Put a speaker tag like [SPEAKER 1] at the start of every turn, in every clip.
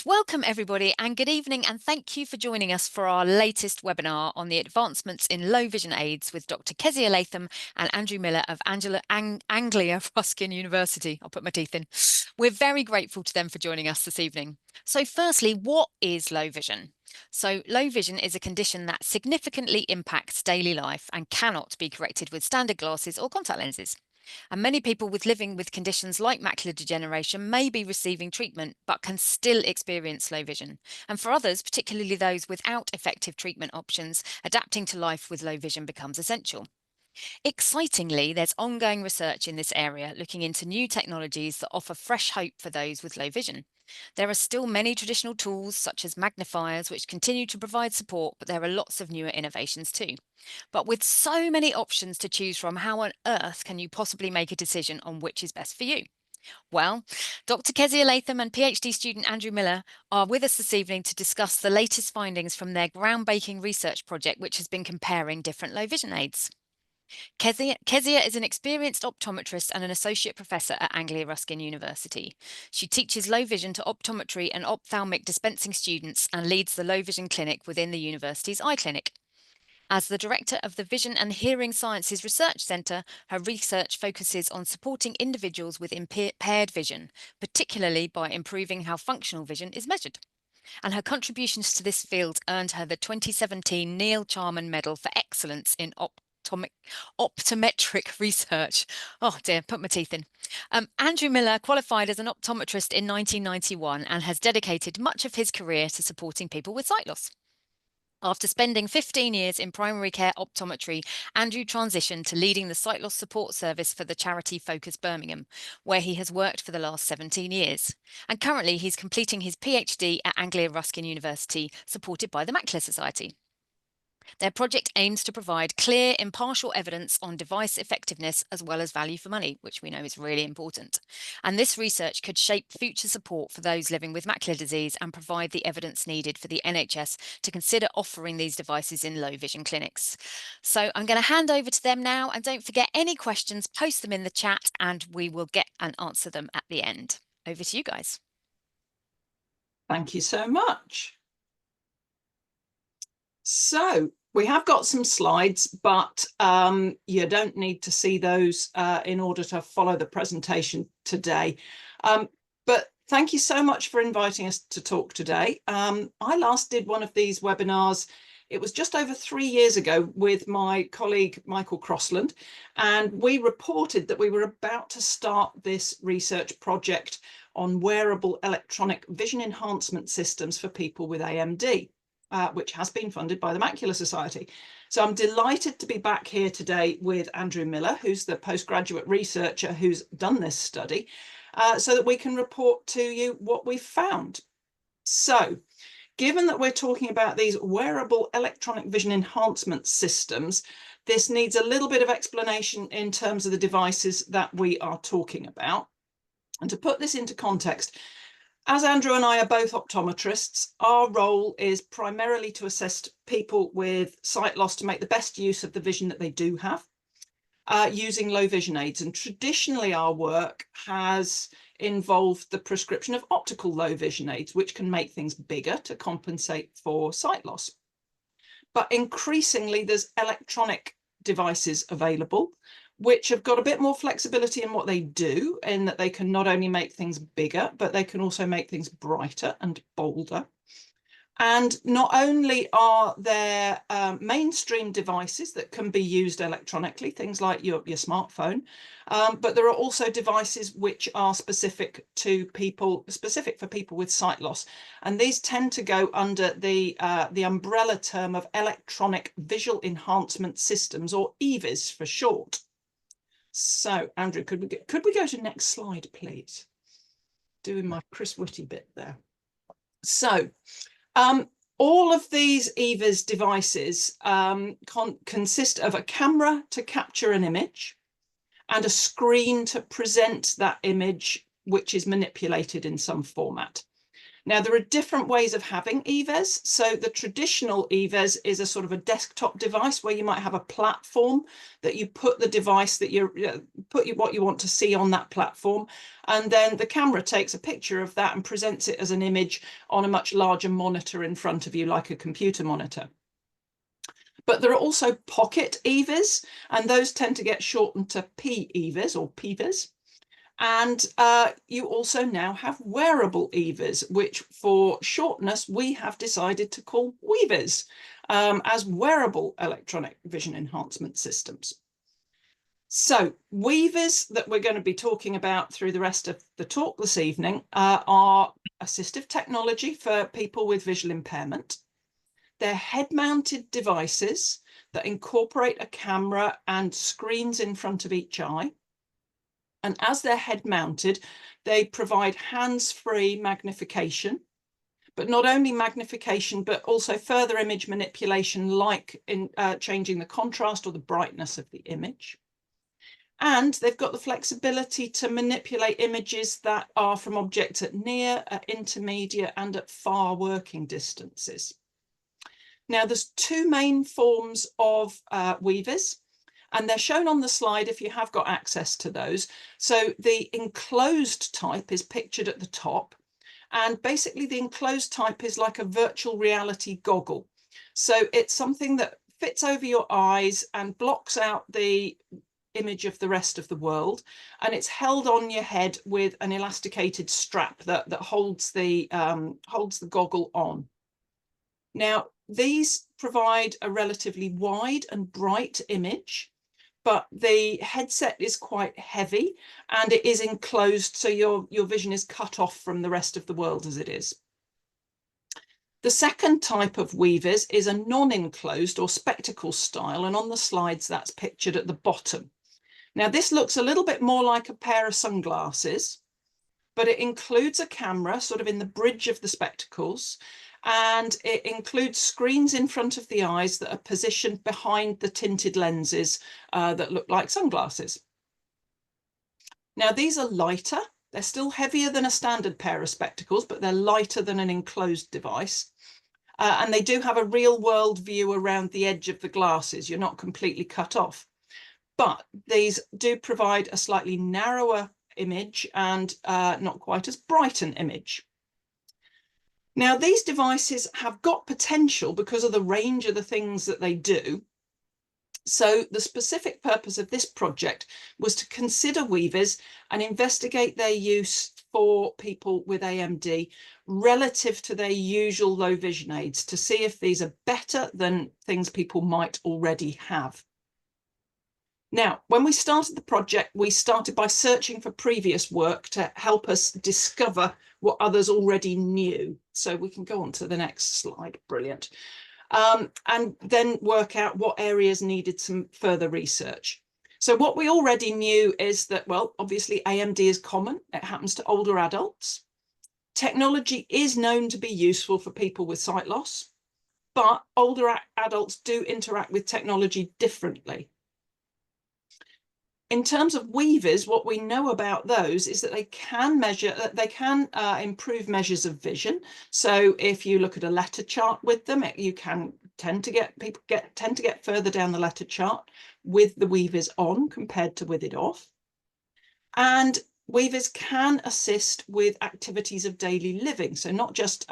[SPEAKER 1] Welcome everybody and good evening, and thank you for joining us for our latest webinar on the advancements in low vision aids with Dr. Keziah Latham and Andrew Miller of Anglia Ruskin University. I'll put my teeth in. We're very grateful to them for joining us this evening. So firstly, what is low vision? So low vision is a condition that significantly impacts daily life and cannot be corrected with standard glasses or contact lenses. And many people living with conditions like macular degeneration may be receiving treatment but can still experience low vision. And for others, particularly those without effective treatment options, adapting to life with low vision becomes essential. Excitingly, there's ongoing research in this area looking into new technologies that offer fresh hope for those with low vision. There are still many traditional tools such as magnifiers which continue to provide support, but there are lots of newer innovations too. But with so many options to choose from, how on earth can you possibly make a decision on which is best for you? Well, Dr. Keziah Latham and PhD student Andrew Miller are with us this evening to discuss the latest findings from their groundbreaking research project, which has been comparing different low vision aids. Keziah is an experienced optometrist and an associate professor at Anglia Ruskin University. She teaches low vision to optometry and ophthalmic dispensing students and leads the low vision clinic within the university's eye clinic. As the director of the Vision and Hearing Sciences Research Centre, her research focuses on supporting individuals with impaired vision, particularly by improving how functional vision is measured. And her contributions to this field earned her the 2017 Neil Charman Medal for Excellence in Optometric Research. Oh dear, put my teeth in. Andrew Miller qualified as an optometrist in 1991 and has dedicated much of his career to supporting people with sight loss. After spending 15 years in primary care optometry, Andrew transitioned to leading the sight loss support service for the charity Focus Birmingham, where he has worked for the last 17 years. And currently he's completing his PhD at Anglia Ruskin University, supported by the Macular Society. Their project aims to provide clear, impartial evidence on device effectiveness as well as value for money, which we know is really important. And this research could shape future support for those living with macular disease and provide the evidence needed for the NHS to consider offering these devices in low vision clinics. So I'm going to hand over to them now, and don't forget, any questions, post them in the chat and we will get and answer them at the end. Over to you guys.
[SPEAKER 2] Thank you so much. So we have got some slides, but you don't need to see those in order to follow the presentation today. But thank you so much for inviting us to talk today. I last did one of these webinars. It was just over 3 years ago with my colleague, Michael Crossland, and we reported that we were about to start this research project on wearable electronic vision enhancement systems for people with AMD. Which has been funded by the Macular Society. So I'm delighted to be back here today with Andrew Miller, who's the postgraduate researcher who's done this study, so that we can report to you what we've found. So, given that we're talking about these wearable electronic vision enhancement systems, this needs a little bit of explanation in terms of the devices that we are talking about. And to put this into context, as Andrew and I are both optometrists, our role is primarily to assist people with sight loss to make the best use of the vision that they do have, using low vision aids. And traditionally, our work has involved the prescription of optical low vision aids, which can make things bigger to compensate for sight loss. But increasingly, there's electronic devices available, which have got a bit more flexibility in what they do, in that they can not only make things bigger, but they can also make things brighter and bolder. And not only are there mainstream devices that can be used electronically, things like your smartphone, but there are also devices which are specific for people with sight loss. And these tend to go under the umbrella term of electronic visual enhancement systems, or EVIS for short. So, Andrew, could we go to next slide, please? Doing my Chris Whitty bit there. So, all of these EVIS devices consist of a camera to capture an image and a screen to present that image, which is manipulated in some format. Now, there are different ways of having EVAs. So the traditional EVAs is a sort of a desktop device where you might have a platform that you put the device that what you want to see on that platform. And then the camera takes a picture of that and presents it as an image on a much larger monitor in front of you, like a computer monitor. But there are also pocket EVAs, and those tend to get shortened to PEVAs or PVAs. And you also now have wearable EVAs, which for shortness, we have decided to call WEVAs, as wearable electronic vision enhancement systems. So WEVAs that we're going to be talking about through the rest of the talk this evening are assistive technology for people with visual impairment. They're head-mounted devices that incorporate a camera and screens in front of each eye. And as they're head mounted, they provide hands-free magnification, but not only magnification, but also further image manipulation, like in changing the contrast or the brightness of the image. And they've got the flexibility to manipulate images that are from objects at near, at intermediate, and at far working distances. Now, there's two main forms of WEVAs, and they're shown on the slide if you have got access to those. So the enclosed type is pictured at the top. And basically the enclosed type is like a virtual reality goggle. So it's something that fits over your eyes and blocks out the image of the rest of the world. And it's held on your head with an elasticated strap that holds the goggle on. Now, these provide a relatively wide and bright image, but the headset is quite heavy and it is enclosed, so your vision is cut off from the rest of the world as it is. The second type of WEVAs is a non-enclosed or spectacle style, and on the slides that's pictured at the bottom. Now, this looks a little bit more like a pair of sunglasses, but it includes a camera sort of in the bridge of the spectacles, and it includes screens in front of the eyes that are positioned behind the tinted lenses that look like sunglasses. Now, these are lighter. They're still heavier than a standard pair of spectacles, but they're lighter than an enclosed device. And they do have a real world view around the edge of the glasses. You're not completely cut off. But these do provide a slightly narrower image and not quite as bright an image. Now, these devices have got potential because of the range of the things that they do. So the specific purpose of this project was to consider WEVAs and investigate their use for people with AMD relative to their usual low vision aids to see if these are better than things people might already have. Now, when we started the project, we started by searching for previous work to help us discover what others already knew. So we can go on to the next slide. Brilliant. And then work out what areas needed some further research. So what we already knew is that, well, obviously AMD is common. It happens to older adults. Technology is known to be useful for people with sight loss, but older adults do interact with technology differently. In terms of WEVAs, what we know about those is that they can improve measures of vision. So if you look at a letter chart with them, you can tend to get further down the letter chart with the WEVAs on compared to with it off. And WEVAs can assist with activities of daily living. So not just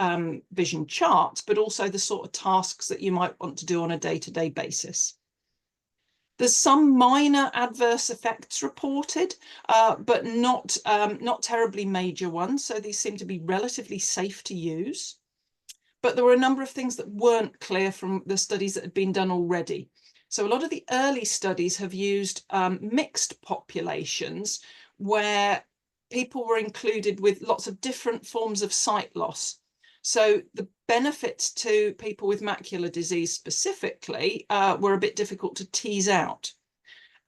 [SPEAKER 2] vision charts, but also the sort of tasks that you might want to do on a day-to-day basis. There's some minor adverse effects reported, but not terribly major ones. So these seem to be relatively safe to use. But there were a number of things that weren't clear from the studies that had been done already. So a lot of the early studies have used mixed populations where people were included with lots of different forms of sight loss. So the benefits to people with macular disease specifically were a bit difficult to tease out.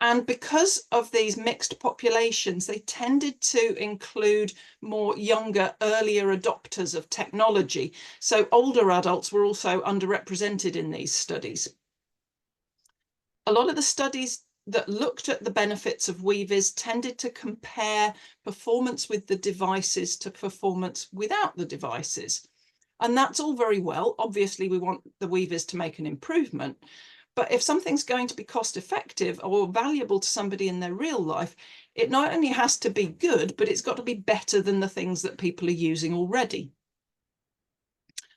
[SPEAKER 2] And because of these mixed populations, they tended to include more younger, earlier adopters of technology. So older adults were also underrepresented in these studies. A lot of the studies that looked at the benefits of weavers tended to compare performance with the devices to performance without the devices. And that's all very well. Obviously, we want the weavers to make an improvement. But if something's going to be cost effective or valuable to somebody in their real life, it not only has to be good, but it's got to be better than the things that people are using already.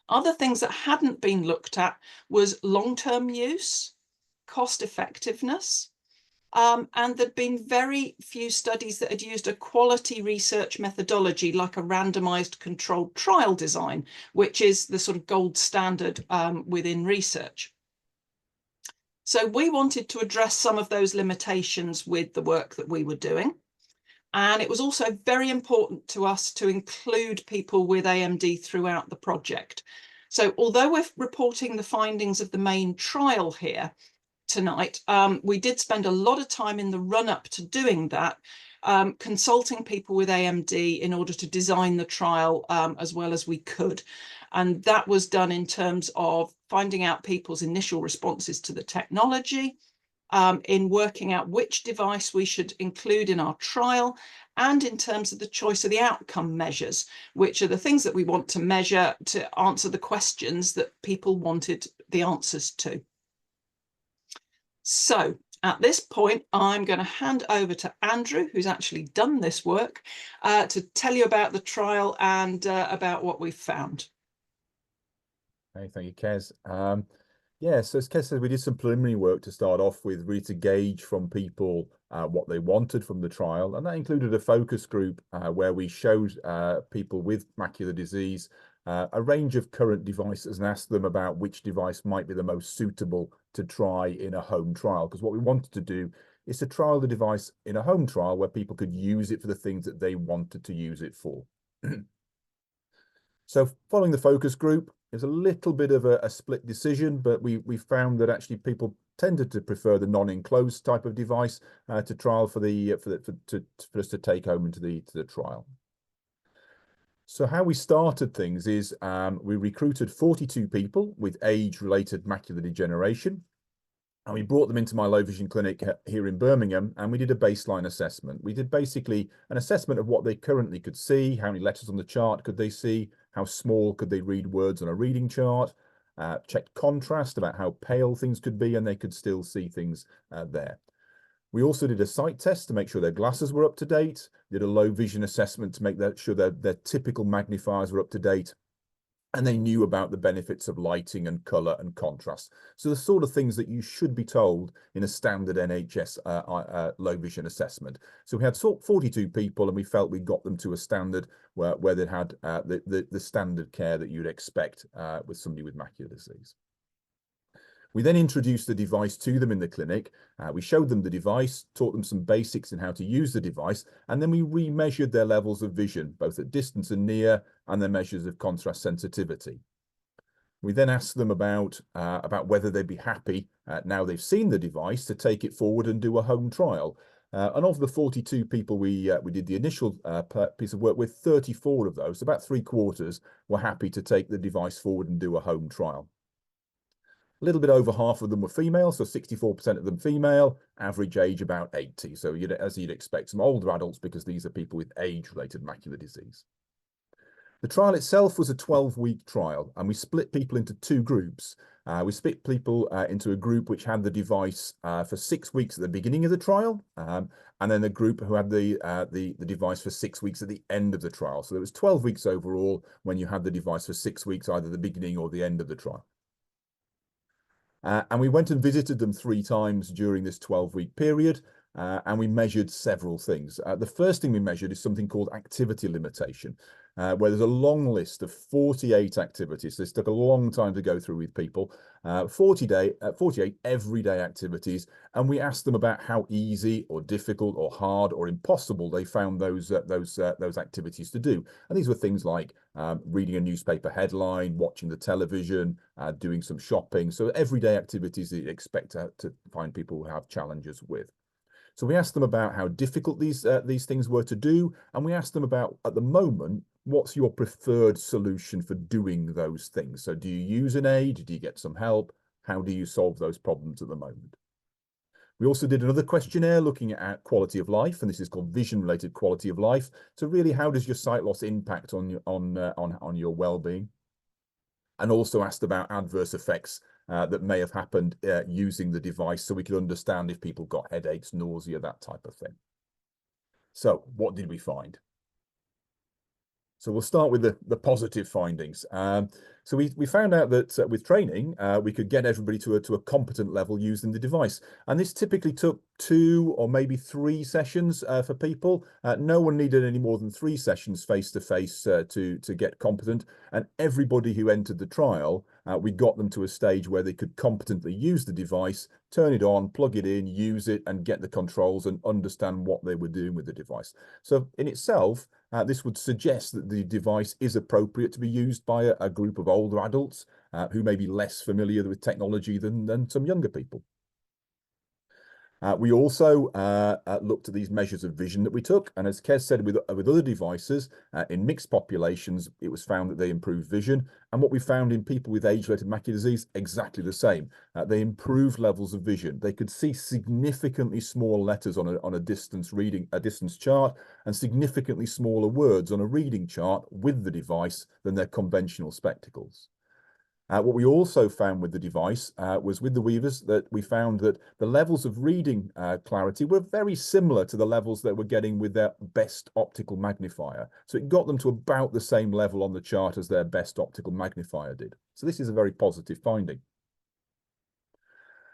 [SPEAKER 2] Other things that hadn't been looked at was long-term use, cost effectiveness, and there'd been very few studies that had used a quality research methodology like a randomized controlled trial design, which is the sort of gold standard within research. So we wanted to address some of those limitations with the work that we were doing. And it was also very important to us to include people with AMD throughout the project. So although we're reporting the findings of the main trial here tonight, we did spend a lot of time in the run-up to doing that, consulting people with AMD in order to design the trial as well as we could. And that was done in terms of finding out people's initial responses to the technology, in working out which device we should include in our trial, and in terms of the choice of the outcome measures, which are the things that we want to measure to answer the questions that people wanted the answers to. So at this point, I'm going to hand over to Andrew, who's actually done this work, to tell you about the trial and about what we've found.
[SPEAKER 3] Okay, thank you, Kez. Yeah, so as Kez said, we did some preliminary work to start off with, really to gauge from people what they wanted from the trial. And that included a focus group where we showed people with macular disease a range of current devices and asked them about which device might be the most suitable to try in a home trial. Because what we wanted to do is to trial the device in a home trial where people could use it for the things that they wanted to use it for. So following the focus group, it was a little bit of a split decision, but we found that actually people tended to prefer the non-enclosed type of device to trial for us to take home into the trial. So how we started things is we recruited 42 people with age-related macular degeneration, and we brought them into my low vision clinic here in Birmingham, and we did a baseline assessment. We did basically an assessment of what they currently could see, how many letters on the chart could they see, how small could they read words on a reading chart, checked contrast about how pale things could be, and they could still see things there. We also did a sight test to make sure their glasses were up to date, did a low vision assessment to make sure their typical magnifiers were up to date, and they knew about the benefits of lighting and colour and contrast. So the sort of things that you should be told in a standard NHS low vision assessment. So we had 42 people, and we felt we got them to a standard where they had the standard care that you'd expect with somebody with macular disease. We then introduced the device to them in the clinic. We showed them the device, taught them some basics in how to use the device, and then we remeasured their levels of vision, both at distance and near, and their measures of contrast sensitivity. We then asked them about whether they'd be happy, now they've seen the device, to take it forward and do a home trial. And of the 42 people we did the initial piece of work with, 34 of those, about 3/4, were happy to take the device forward and do a home trial. A little bit over half of them were female, so 64% of them female, average age about 80. So as you'd expect, some older adults, because these are people with age-related macular disease. The trial itself was a 12-week trial, and we split people into two groups. We split people into a group which had the device for 6 weeks at the beginning of the trial, and then a group who had the device for 6 weeks at the end of the trial. So there was 12 weeks overall when you had the device for 6 weeks, either the beginning or the end of the trial. And we went and visited them 3 times during this 12-week period, and we measured several things. The first thing we measured is something called activity limitation, where there's a long list of 48 activities. This took a long time to go through with people, 48 everyday activities, and we asked them about how easy or difficult or hard or impossible they found those activities to do. And these were things like reading a newspaper headline, watching the television, doing some shopping. So everyday activities that you expect to find people who have challenges with. So we asked them about how difficult these things were to do, and we asked them about, at the moment, what's your preferred solution for doing those things? So do you use an aid? Do you get some help? How do you solve those problems at the moment? We also did another questionnaire looking at quality of life, and this is called vision-related quality of life. So really, how does your sight loss impact on your well-being? And also asked about adverse effects that may have happened using the device, so we could understand if people got headaches, nausea, that type of thing. So what did we find? So we'll start with the positive findings. So we found out that with training, we could get everybody to a competent level using the device. And this typically took 2 or maybe 3 sessions for people. No one needed any more than 3 sessions face-to-face to get competent. And everybody who entered the trial, we got them to a stage where they could competently use the device, turn it on, plug it in, use it, and get the controls and understand what they were doing with the device. So in itself, this would suggest that the device is appropriate to be used by a group of older adults who may be less familiar with technology than some younger people. We also looked at these measures of vision that we took, and as Kez said, with other devices, in mixed populations, it was found that they improved vision. And what we found in people with age-related macular disease, exactly the same. They improved levels of vision. They could see significantly smaller letters on a distance chart, and significantly smaller words on a reading chart with the device than their conventional spectacles. What we also found with the device was with the weavers that we found that the levels of reading clarity were very similar to the levels that we're getting with their best optical magnifier. So it got them to about the same level on the chart as their best optical magnifier did. So this is a very positive finding.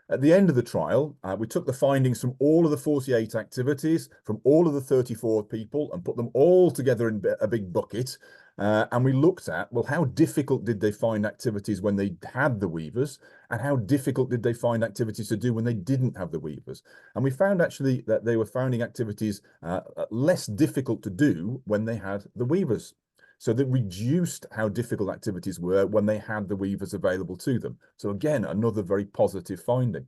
[SPEAKER 3] At the end of the trial, we took the findings from all of the 48 activities, from all of the 34 people, and put them all together in a big bucket. And we looked at, well, how difficult did they find activities when they had the weavers, and how difficult did they find activities to do when they didn't have the weavers? And we found actually that they were finding activities less difficult to do when they had the weavers. So that reduced how difficult activities were when they had the weavers available to them. So again, another very positive finding.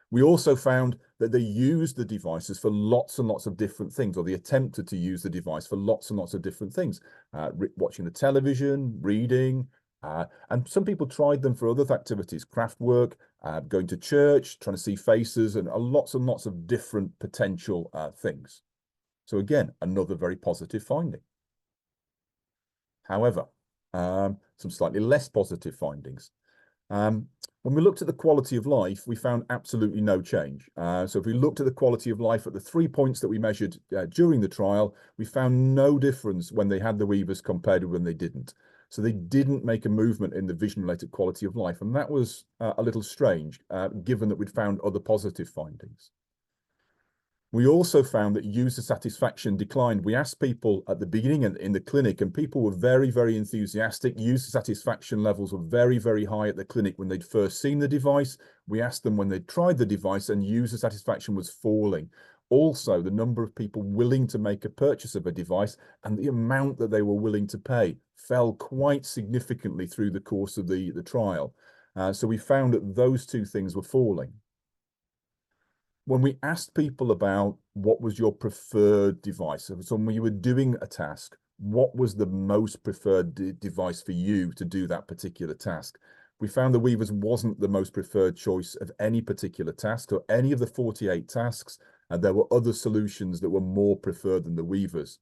[SPEAKER 3] We also found that they used the devices for lots and lots of different things, or they attempted to use the device for lots and lots of different things, watching the television, reading, and some people tried them for other activities, craft work, going to church, trying to see faces, and lots of different potential things. So again, another very positive finding. However, some slightly less positive findings. When we looked at the quality of life, we found absolutely no change. So if we looked at the quality of life at the 3 points that we measured during the trial, we found no difference when they had the weavers compared to when they didn't. So they didn't make a movement in the vision-related quality of life. And that was a little strange, given that we'd found other positive findings. We also found that user satisfaction declined. We asked people at the beginning and in the clinic, and people were very, very enthusiastic. User satisfaction levels were very, very high at the clinic when they'd first seen the device. We asked them when they'd tried the device, and user satisfaction was falling. Also, the number of people willing to make a purchase of a device and the amount that they were willing to pay fell quite significantly through the course of the trial. So we found that those 2 things were falling. When we asked people about what was your preferred device, so when you were doing a task, what was the most preferred device for you to do that particular task? We found the weavers wasn't the most preferred choice of any particular task or any of the 48 tasks, and there were other solutions that were more preferred than the weavers.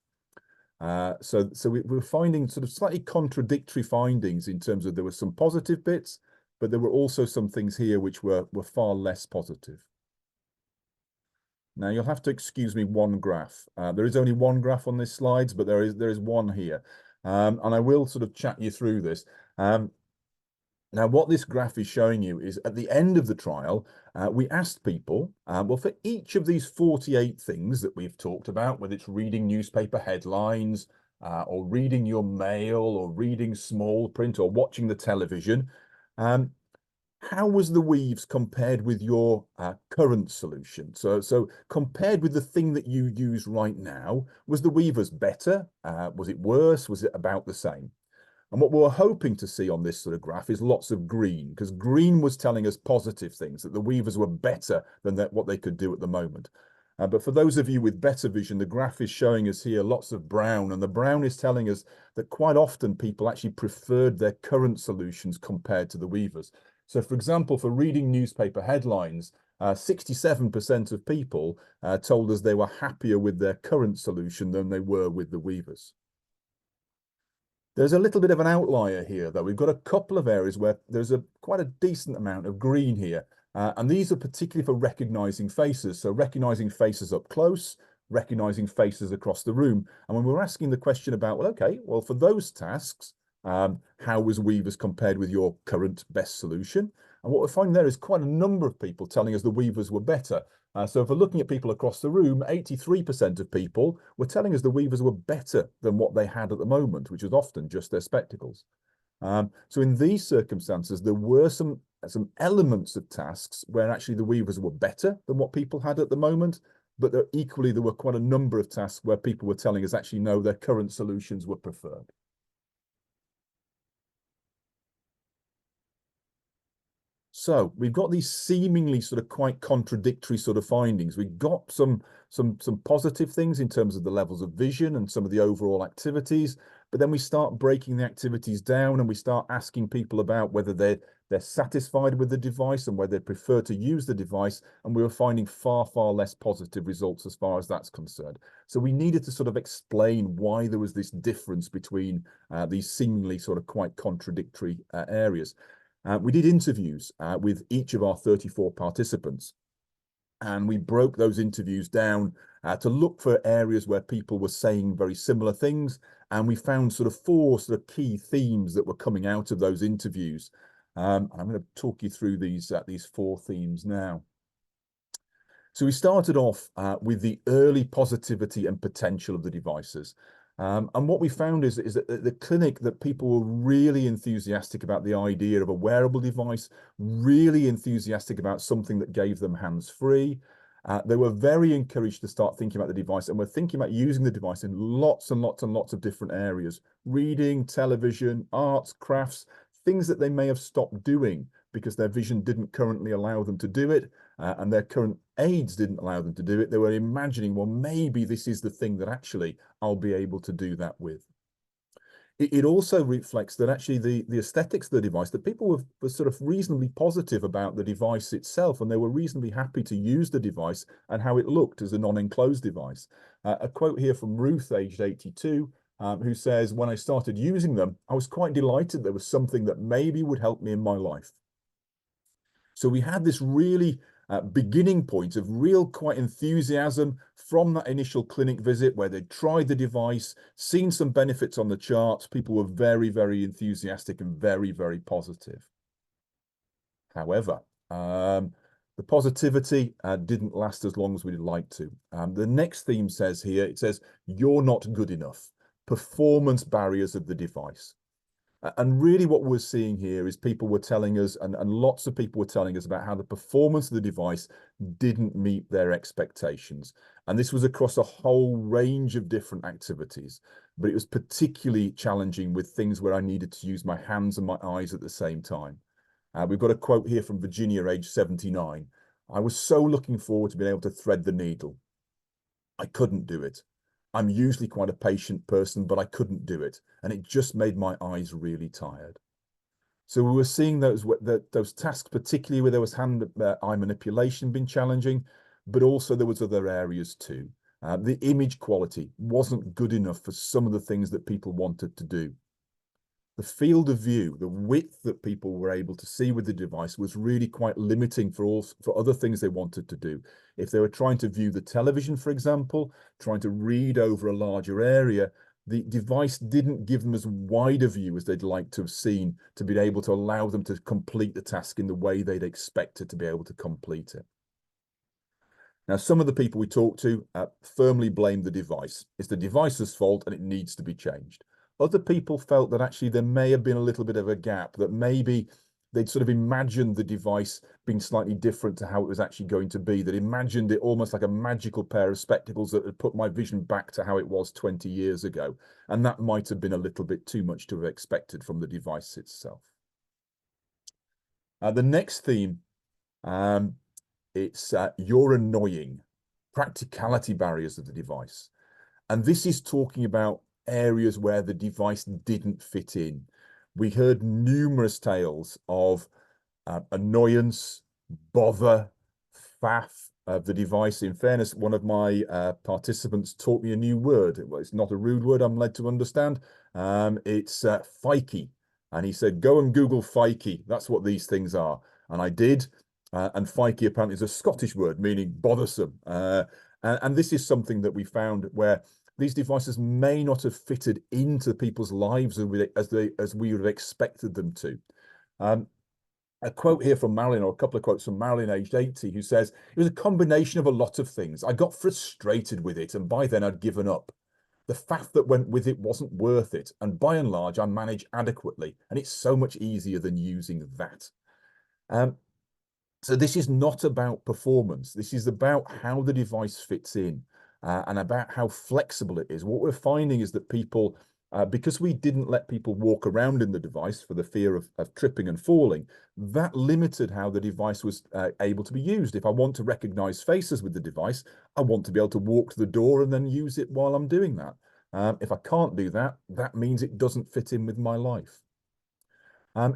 [SPEAKER 3] So we were finding sort of slightly contradictory findings in terms of there were some positive bits, but there were also some things here which were far less positive. Now you'll have to excuse me one graph. There is only one graph on this slide, but there is one here. And I will sort of chat you through this. Now what this graph is showing you is at the end of the trial, we asked people, well, for each of these 48 things that we've talked about, whether it's reading newspaper headlines, or reading your mail, or reading small print, or watching the television, how was the weaves compared with your current solution? So compared with the thing that you use right now, was the weavers better? Was it worse? Was it about the same? And what we're hoping to see on this sort of graph is lots of green, because green was telling us positive things, that the weavers were better than what they could do at the moment. But for those of you with better vision, the graph is showing us here lots of brown, and the brown is telling us that quite often people actually preferred their current solutions compared to the weavers. So for example, for reading newspaper headlines, 67% of people told us they were happier with their current solution than they were with the weavers. There's a little bit of an outlier here, though. We've got a couple of areas where there's quite a decent amount of green here. And these are particularly for recognizing faces. So recognizing faces up close, recognizing faces across the room. And when we're asking the question about, well, okay, well, for those tasks, how was weavers compared with your current best solution? And what we're finding there is quite a number of people telling us the weavers were better. So if we're looking at people across the room, 83% of people were telling us the weavers were better than what they had at the moment, which was often just their spectacles. So in these circumstances, there were some elements of tasks where actually the weavers were better than what people had at the moment, but equally there were quite a number of tasks where people were telling us actually no, their current solutions were preferred. So we've got these seemingly sort of quite contradictory sort of findings. We've got some positive things in terms of the levels of vision and some of the overall activities, but then we start breaking the activities down and we start asking people about whether they're satisfied with the device and whether they prefer to use the device, and we were finding far less positive results as far as that's concerned. So we needed to sort of explain why there was this difference between these seemingly sort of quite contradictory areas. We did interviews with each of our 34 participants, and we broke those interviews down to look for areas where people were saying very similar things, and we found sort of 4 sort of key themes that were coming out of those interviews. And I'm going to talk you through these 4 themes now. So we started off with the early positivity and potential of the devices. And what we found is that at the clinic that people were really enthusiastic about the idea of a wearable device, really enthusiastic about something that gave them hands-free. They were very encouraged to start thinking about the device, and were thinking about using the device in lots and lots and lots of different areas: reading, television, arts, crafts, things that they may have stopped doing because their vision didn't currently allow them to do it, and their current aids didn't allow them to do it. They were imagining, well, maybe this is the thing that actually I'll be able to do that with. It also reflects that actually the aesthetics of the device, that people were sort of reasonably positive about the device itself, and they were reasonably happy to use the device and how it looked as a non-enclosed device. A quote here from Ruth, aged 82, who says, "When I started using them, I was quite delighted there was something that maybe would help me in my life." So we had this really beginning point of real quite enthusiasm from that initial clinic visit where they tried the device, seen some benefits on the charts. People were very enthusiastic and very positive. However, the positivity didn't last as long as we'd like to. The next theme says here, it says, "You're not good enough. Performance barriers of the device." And really what we're seeing here is people were telling us, and lots of people were telling us about how the performance of the device didn't meet their expectations. And this was across a whole range of different activities, but it was particularly challenging with things where I needed to use my hands and my eyes at the same time. We've got a quote here from Virginia, age 79. "I was so looking forward to being able to thread the needle. I couldn't do it. I'm usually quite a patient person, but I couldn't do it. And it just made my eyes really tired." So we were seeing those tasks, particularly where there was hand-eye manipulation, being challenging, but also there was other areas too. The image quality wasn't good enough for some of the things that people wanted to do. The field of view, the width that people were able to see with the device, was really quite limiting for other things they wanted to do. If they were trying to view the television, for example, trying to read over a larger area, the device didn't give them as wide a view as they'd like to have seen to be able to allow them to complete the task in the way they'd expected to be able to complete it. Now, some of the people we talked to firmly blamed the device. It's the device's fault and it needs to be changed. Other people felt that actually there may have been a little bit of a gap, that maybe they'd sort of imagined the device being slightly different to how it was actually going to be, that imagined it almost like a magical pair of spectacles that had put my vision back to how it was 20 years ago. And that might have been a little bit too much to have expected from the device itself. The next theme, it's "You're annoying," practicality barriers of the device. And this is talking about areas where the device didn't fit in. We heard numerous tales of annoyance, bother, faff of the device. In fairness, one of my participants taught me a new word. It's not a rude word, I'm led to understand. It's phyke. And he said, go and Google phyke. That's what these things are. And I did. And phyke apparently is a Scottish word meaning bothersome. And this is something that we found where these devices may not have fitted into people's lives as we would have expected them to. A quote here from Marilyn, or a couple of quotes from Marilyn, aged 80, who says, it was a combination of a lot of things. I got frustrated with it, and by then I'd given up. The faff that went with it wasn't worth it, and by and large, I manage adequately, and it's so much easier than using that. So this is not about performance. This is about how the device fits in and about how flexible it is. What we're finding is that people, because we didn't let people walk around in the device for the fear of tripping and falling, that limited how the device was able to be used. If I want to recognize faces with the device, I want to be able to walk to the door and then use it while I'm doing that. If I can't do that, that means it doesn't fit in with my life.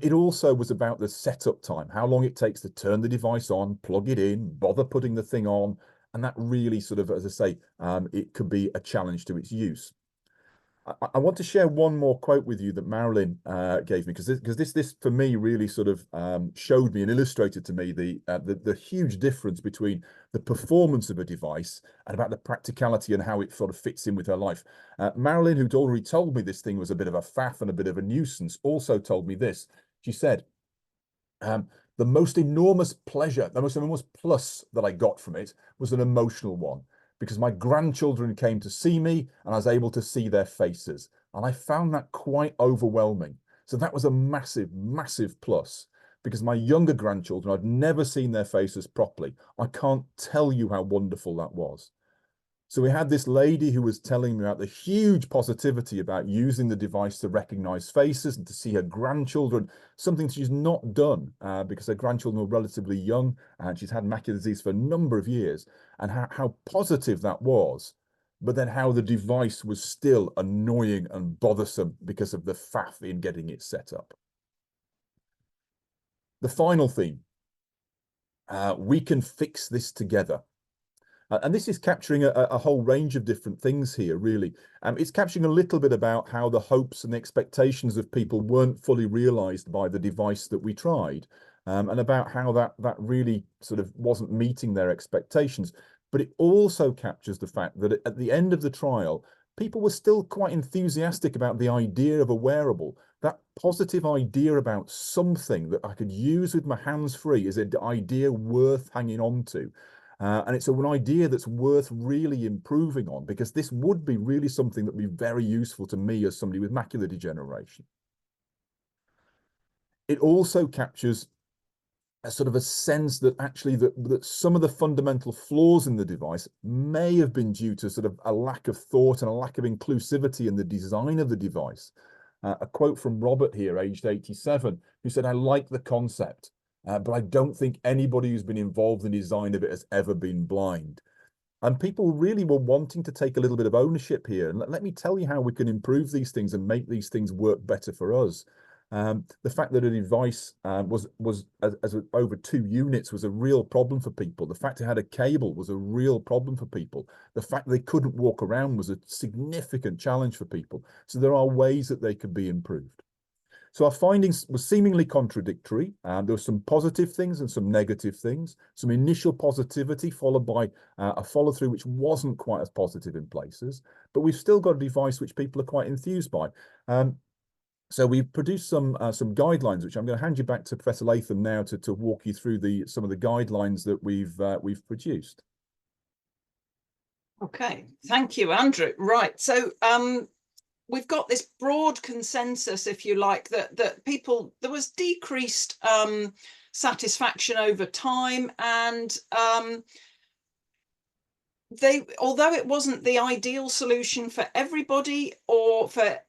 [SPEAKER 3] It also was about the setup time, how long it takes to turn the device on, plug it in, bother putting the thing on. And that really sort of, as I say, it could be a challenge to its use. I want to share one more quote with you that Marilyn gave me, because this for me really sort of showed me and illustrated to me the huge difference between the performance of a device and about the practicality and how it sort of fits in with her life. Marilyn, who'd already told me this thing was a bit of a faff and a bit of a nuisance, also told me this. She said, the most enormous pleasure, the most enormous plus that I got from it was an emotional one, because my grandchildren came to see me and I was able to see their faces. And I found that quite overwhelming. So that was a massive, massive plus, because my younger grandchildren, I'd never seen their faces properly. I can't tell you how wonderful that was. So we had this lady who was telling me about the huge positivity about using the device to recognize faces and to see her grandchildren, something she's not done because her grandchildren were relatively young and she's had macular disease for a number of years, and how positive that was, but then how the device was still annoying and bothersome because of the faff in getting it set up. The final theme, we can fix this together. And this is capturing a whole range of different things here, really. It's capturing a little bit about how the hopes and expectations of people weren't fully realized by the device that we tried, and about how that really sort of wasn't meeting their expectations. But it also captures the fact that at the end of the trial, people were still quite enthusiastic about the idea of a wearable. That positive idea about something that I could use with my hands free is an idea worth hanging on to. And it's an idea that's worth really improving on, because this would be really something that would be very useful to me as somebody with macular degeneration. It also captures a sort of a sense that actually that some of the fundamental flaws in the device may have been due to sort of a lack of thought and a lack of inclusivity in the design of the device. A quote from Robert here, aged 87, who said, I like the concept, but I don't think anybody who's been involved in the design of it has ever been blind. And people really were wanting to take a little bit of ownership here. And let me tell you how we can improve these things and make these things work better for us. The fact that a device was over 2 units was a real problem for people. The fact it had a cable was a real problem for people. The fact they couldn't walk around was a significant challenge for people. So there are ways that they could be improved. So our findings were seemingly contradictory. There were some positive things and some negative things, some initial positivity followed by a follow through which wasn't quite as positive in places, but we've still got a device which people are quite enthused by. So we've produced some guidelines, which I'm going to hand you back to Professor Latham now to walk you through some of the guidelines that we've produced.
[SPEAKER 2] Okay, thank you, Andrew. Right, so we've got this broad consensus, if you like, that people, there was decreased satisfaction over time, and although it wasn't the ideal solution for everybody or for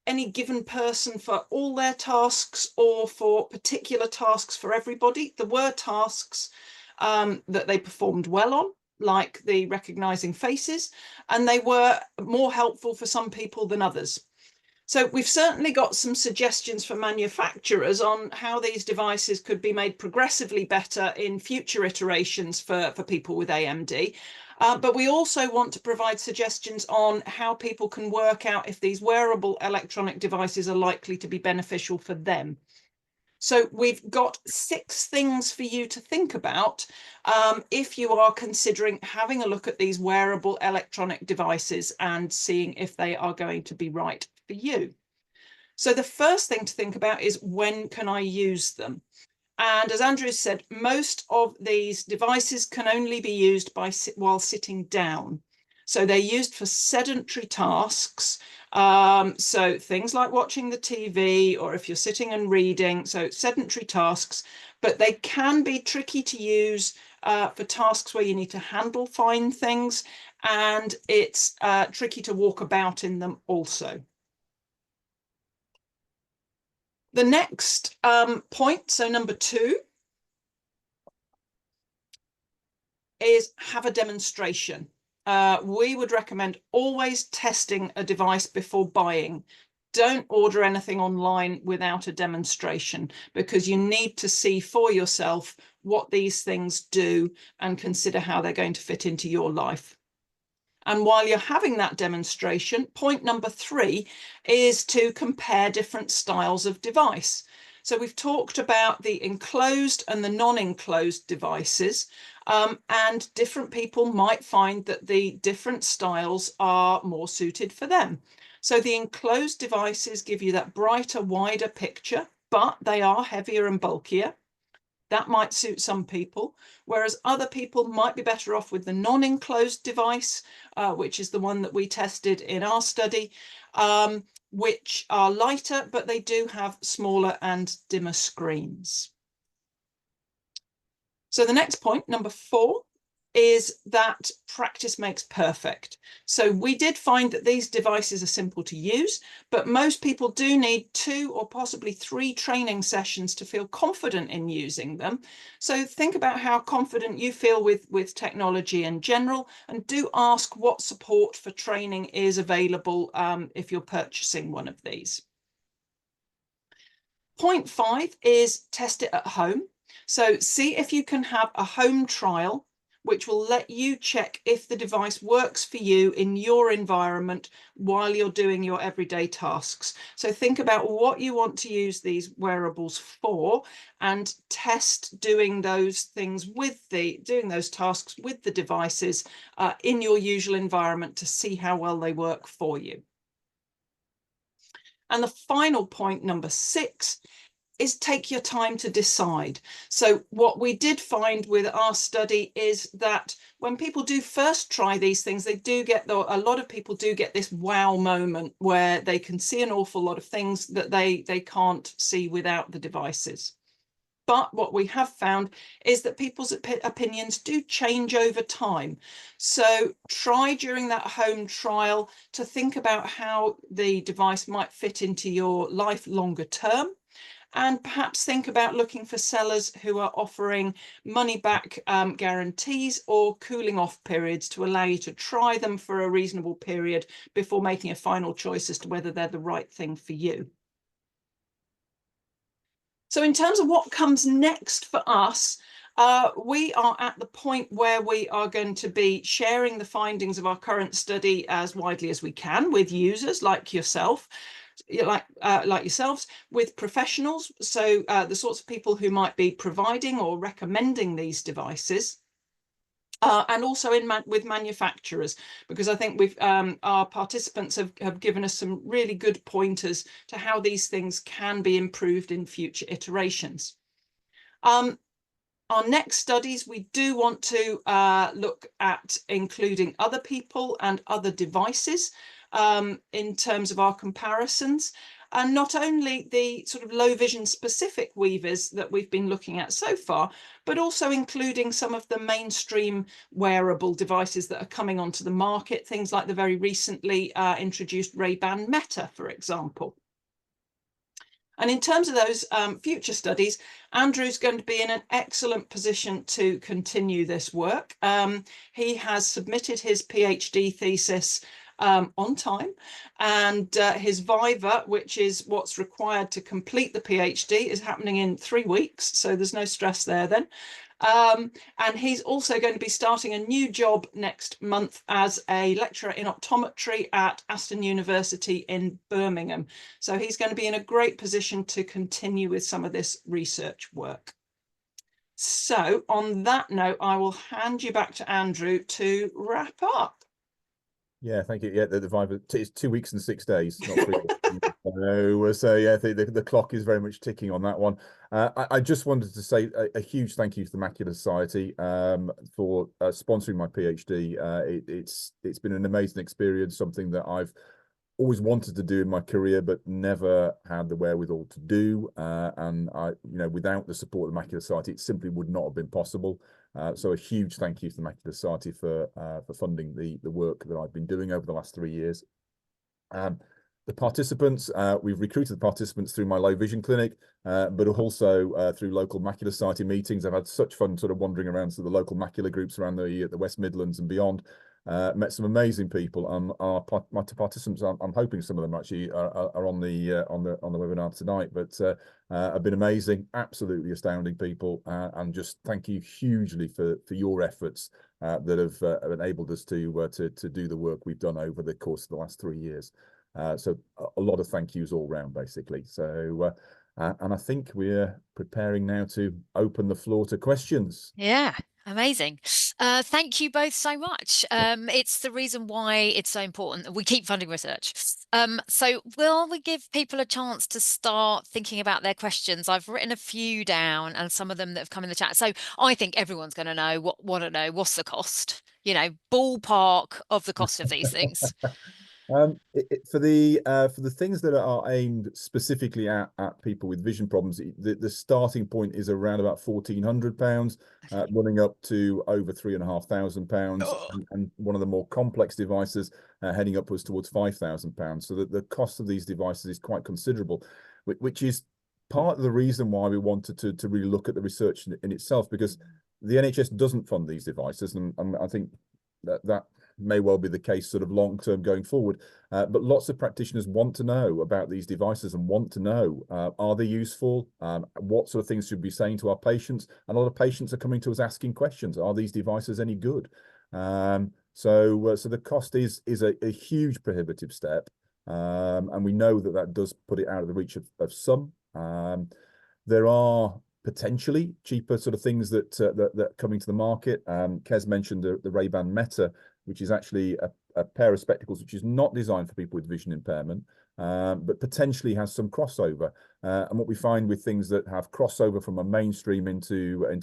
[SPEAKER 2] any given person for all their tasks or for particular tasks for everybody, there were tasks that they performed well on, like the recognizing faces, and they were more helpful for some people than others. So we've certainly got some suggestions for manufacturers on how these devices could be made progressively better in future iterations for people with AMD. But we also want to provide suggestions on how people can work out if these wearable electronic devices are likely to be beneficial for them. So we've got 6 things for you to think about if you are considering having a look at these wearable electronic devices and seeing if they are going to be right for you. So the first thing to think about is, when can I use them? And as Andrew said, most of these devices can only be used while sitting down. So they're used for sedentary tasks. So things like watching the TV, or if you're sitting and reading, so sedentary tasks, but they can be tricky to use for tasks where you need to handle fine things, and it's tricky to walk about in them also. The next point, so number 2, is have a demonstration. We would recommend always testing a device before buying. Don't order anything online without a demonstration, because you need to see for yourself what these things do and consider how they're going to fit into your life. And while you're having that demonstration, point number 3 is to compare different styles of device. So we've talked about the enclosed and the non-enclosed devices, and different people might find that the different styles are more suited for them. So the enclosed devices give you that brighter, wider picture, but they are heavier and bulkier. That might suit some people, whereas other people might be better off with the non-enclosed device, which is the one that we tested in our study, which are lighter, but they do have smaller and dimmer screens. So the next point, number 4, is that practice makes perfect. So we did find that these devices are simple to use, but most people do need 2 or possibly 3 training sessions to feel confident in using them. So think about how confident you feel with technology in general, and do ask what support for training is available if you're purchasing one of these. Point 5 is test it at home. So see if you can have a home trial, which will let you check if the device works for you in your environment while you're doing your everyday tasks. So think about what you want to use these wearables for, and test doing those things doing those tasks with the devices in your usual environment to see how well they work for you. And the final point, number 6, is take your time to decide. So what we did find with our study is that when people do first try these things, they do get, though, a lot of people do get this wow moment where they can see an awful lot of things that they can't see without the devices. But what we have found is that people's opinions do change over time. So try during that home trial to think about how the device might fit into your life longer term. And perhaps think about looking for sellers who are offering money-back guarantees or cooling off periods to allow you to try them for a reasonable period before making a final choice as to whether they're the right thing for you. So in terms of what comes next for us, we are at the point where we are going to be sharing the findings of our current study as widely as we can with users like yourself. Like yourselves, with professionals, so the sorts of people who might be providing or recommending these devices, and also with manufacturers, because I think our participants have given us some really good pointers to how these things can be improved in future iterations. Our next studies, we do want to look at including other people and other devices in terms of our comparisons, and not only the sort of low vision specific weavers that we've been looking at so far, but also including some of the mainstream wearable devices that are coming onto the market, things like the very recently introduced Ray-Ban Meta, for example. And in terms of those future studies, Andrew's going to be in an excellent position to continue this work. He has submitted his PhD thesis on time, and his Viva, which is what's required to complete the PhD, is happening in 3 weeks, so there's no stress there then. And he's also going to be starting a new job next month as a lecturer in optometry at Aston University in Birmingham. So he's going to be in a great position to continue with some of this research work. So on that note, I will hand you back to Andrew to wrap up.
[SPEAKER 3] Yeah, thank you. Yeah, the Viva, it's 2 weeks and 6 days, not 3 weeks. So yeah, the clock is very much ticking on that one. I just wanted to say a huge thank you to the Macular Society for sponsoring my PhD. It's been an amazing experience, something that I've always wanted to do in my career, but never had the wherewithal to do. And without the support of the Macular Society, it simply would not have been possible. So a huge thank you to the Macular Society for funding the work that I've been doing over the last 3 years. The participants, we've recruited the participants through my low vision clinic, but also through local Macular Society meetings. I've had such fun sort of wandering around to the local macular groups around the West Midlands and beyond. Met some amazing people. My participants, I'm hoping some of them actually are on the webinar tonight, but have been amazing, absolutely astounding people, and just thank you hugely for your efforts that have enabled us to do the work we've done over the course of the last 3 years. So a lot of thank yous all round, basically. So and I think we're preparing now to open the floor to questions.
[SPEAKER 1] Yeah, amazing. Thank you both so much. It's the reason why it's so important that we keep funding research. So will we give people a chance to start thinking about their questions? I've written a few down and some of them that have come in the chat. So I think everyone's going to want to know what's the cost, ballpark of the cost of these things.
[SPEAKER 3] For the things that are aimed specifically at people with vision problems, the starting point is around about £1,400,
[SPEAKER 1] Okay.
[SPEAKER 3] running up to over £3,500,
[SPEAKER 1] Oh.
[SPEAKER 3] and one of the more complex devices heading upwards towards £5,000. So that the cost of these devices is quite considerable, which is part of the reason why we wanted to really look at the research in itself, because the NHS doesn't fund these devices, and I think that may well be the case sort of long term going forward, but lots of practitioners want to know about these devices and want to know, are they useful, what sort of things should we be saying to our patients, and a lot of patients are coming to us asking questions, are these devices any good? So the cost is a huge prohibitive step, and we know that does put it out of the reach of some. There are potentially cheaper sort of things that are coming to the market. Kez mentioned the Ray-Ban Meta, which is actually a pair of spectacles which is not designed for people with vision impairment, but potentially has some crossover. And what we find with things that have crossover from a mainstream into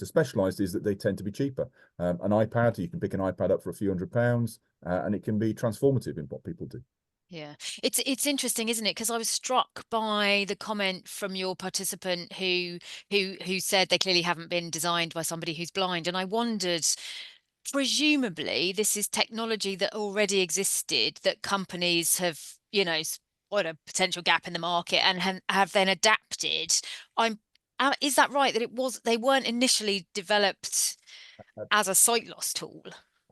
[SPEAKER 3] specialized is that they tend to be cheaper. An iPad, you can pick an iPad up for a few £100s, and it can be transformative in what people do.
[SPEAKER 1] Yeah, it's interesting, isn't it? Because I was struck by the comment from your participant who said they clearly haven't been designed by somebody who's blind, and I wondered, presumably this is technology that already existed that companies have, what a potential gap in the market and have then adapted. Is that right that they weren't initially developed as a sight loss tool?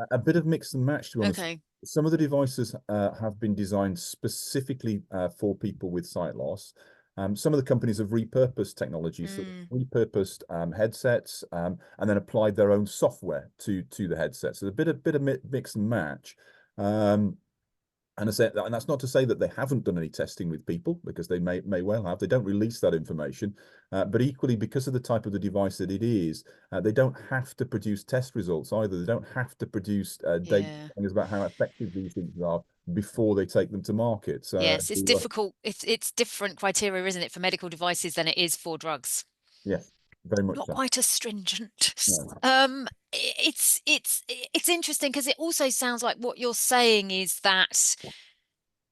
[SPEAKER 3] A bit of mix and match, to be honest.
[SPEAKER 1] Okay.
[SPEAKER 3] Some of the devices have been designed specifically for people with sight loss. Some of the companies have repurposed technologies, so repurposed headsets, and then applied their own software to the headset. So a bit of mix and match. And that's not to say that they haven't done any testing with people, because they may well have. They don't release that information, but equally, because of the type of the device that it is, they don't have to produce test results either. They don't have to produce data about how effective these things are before they take them to market. So
[SPEAKER 1] yes, it's difficult. It's different criteria, isn't it, for medical devices than it is for drugs?
[SPEAKER 3] Yes, very much
[SPEAKER 1] Not
[SPEAKER 3] so.
[SPEAKER 1] quite as stringent.
[SPEAKER 3] No.
[SPEAKER 1] It's interesting because it also sounds like what you're saying is that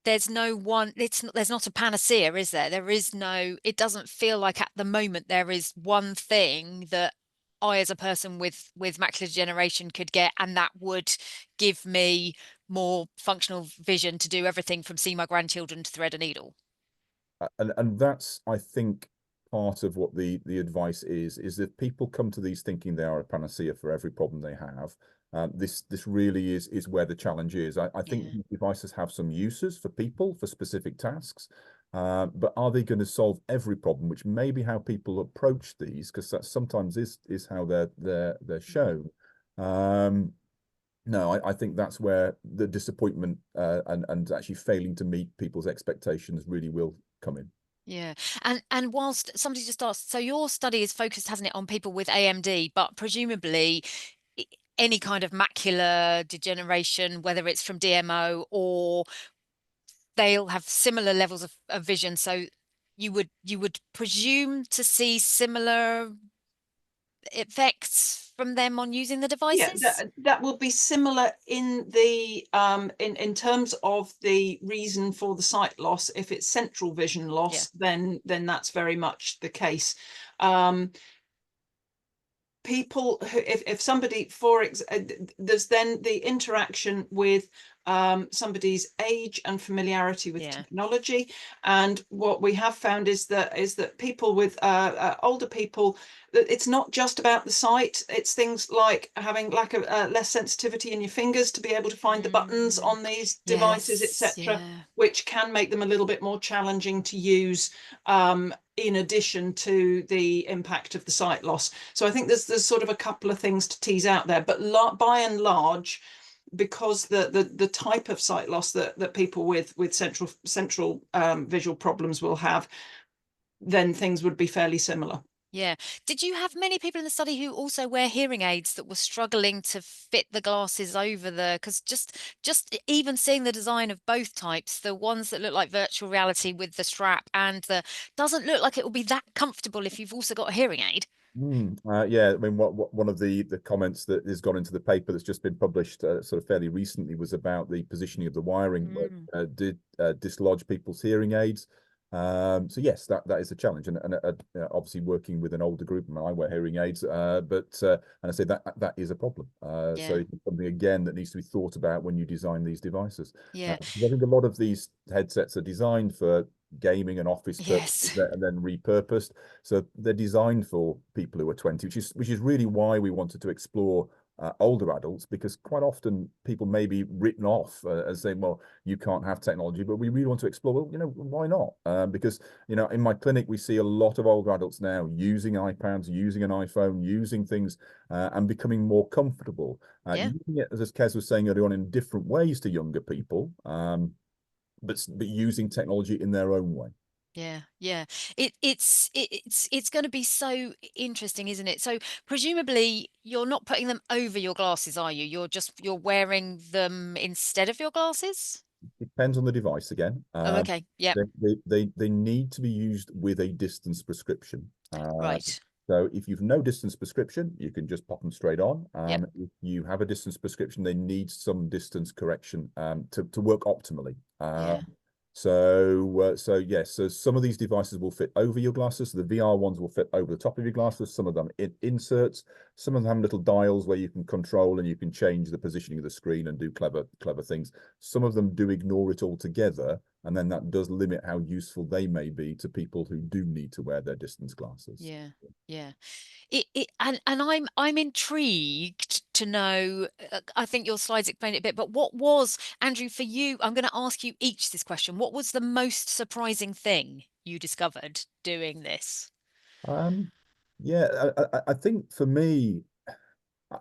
[SPEAKER 1] there's not a panacea, is there? It doesn't feel like at the moment there is one thing that I, as a person with macular degeneration, could get, and that would give me more functional vision to do everything from see my grandchildren to thread a needle.
[SPEAKER 3] And that's, I think, part of what the advice is that people come to these thinking they are a panacea for every problem they have. This really is where the challenge is. I think
[SPEAKER 1] Yeah.
[SPEAKER 3] these devices have some uses for people for specific tasks, but are they going to solve every problem? Which may be how people approach these, because that sometimes is how they're shown. No, I think that's where the disappointment and actually failing to meet people's expectations really will come in.
[SPEAKER 1] Yeah. And whilst somebody just asked, so your study is focused, hasn't it, on people with AMD, but presumably any kind of macular degeneration, whether it's from DMO or they'll have similar levels of vision. So you would presume to see similar effects from them on using the
[SPEAKER 2] Yeah,
[SPEAKER 1] devices?
[SPEAKER 2] that will be similar in the in terms of the reason for the sight loss. If it's central vision
[SPEAKER 1] Yeah.
[SPEAKER 2] loss, then that's very much the case. People who, if somebody, there's then the interaction with somebody's age and familiarity with
[SPEAKER 1] Yeah.
[SPEAKER 2] technology, and what we have found is that people with older people, that it's not just about the sight. It's things like having less sensitivity in your fingers to be able to find the buttons on these devices,
[SPEAKER 1] Yes.
[SPEAKER 2] etc.,
[SPEAKER 1] Yeah.
[SPEAKER 2] which can make them a little bit more challenging to use, in addition to the impact of the sight loss. So I think there's sort of a couple of things to tease out there, but by and large, because the type of sight loss that people with central visual problems will have, then things would be fairly similar.
[SPEAKER 1] Yeah. Did you have many people in the study who also wear hearing aids that were struggling to fit the glasses over because just even seeing the design of both types, the ones that look like virtual reality with the strap and the doesn't look like it will be that comfortable if you've also got a hearing aid.
[SPEAKER 3] Yeah, I mean, one of the comments that has gone into the paper that's just been published sort of fairly recently was about the positioning of the wiring, did dislodge people's hearing aids. So yes, that is a challenge, and obviously working with an older group, and I wear hearing aids, but and I say that is a problem. So
[SPEAKER 1] Yeah.
[SPEAKER 3] it's something again that needs to be thought about when you design these devices.
[SPEAKER 1] Yeah.
[SPEAKER 3] I think a lot of these headsets are designed for gaming and office
[SPEAKER 1] Yes.
[SPEAKER 3] purposes and then repurposed. So they're designed for people who are 20, which is really why we wanted to explore older adults, because quite often people may be written off as saying, well, you can't have technology, but we really want to explore, well, why not? Because, in my clinic, we see a lot of older adults now using iPads, using an iPhone, using things and becoming more comfortable.
[SPEAKER 1] Yeah.
[SPEAKER 3] Using it, as Kez was saying earlier on, in different ways to younger people, but using technology in their own way.
[SPEAKER 1] Yeah, yeah. It's going to be so interesting, isn't it? So presumably you're not putting them over your glasses, are you? You're wearing them instead of your glasses?
[SPEAKER 3] Depends on the device again.
[SPEAKER 1] Oh, okay. Yeah.
[SPEAKER 3] They need to be used with a distance prescription.
[SPEAKER 1] Right.
[SPEAKER 3] So if you've no distance prescription, you can just pop them straight on.
[SPEAKER 1] Yep.
[SPEAKER 3] If you have a distance prescription, they need some distance correction to work optimally.
[SPEAKER 1] Yeah.
[SPEAKER 3] So yes, so some of these devices will fit over your glasses. So the VR ones will fit over the top of your glasses. Some of them inserts. Some of them have little dials where you can control and you can change the positioning of the screen and do clever things. Some of them do ignore it altogether, and then that does limit how useful they may be to people who do need to wear their distance glasses.
[SPEAKER 1] Yeah. Yeah. And I'm intrigued to know, I think your slides explain it a bit, but what was, Andrew, for you, I'm going to ask you each this question. What was the most surprising thing you discovered doing this?
[SPEAKER 3] Yeah, I think for me,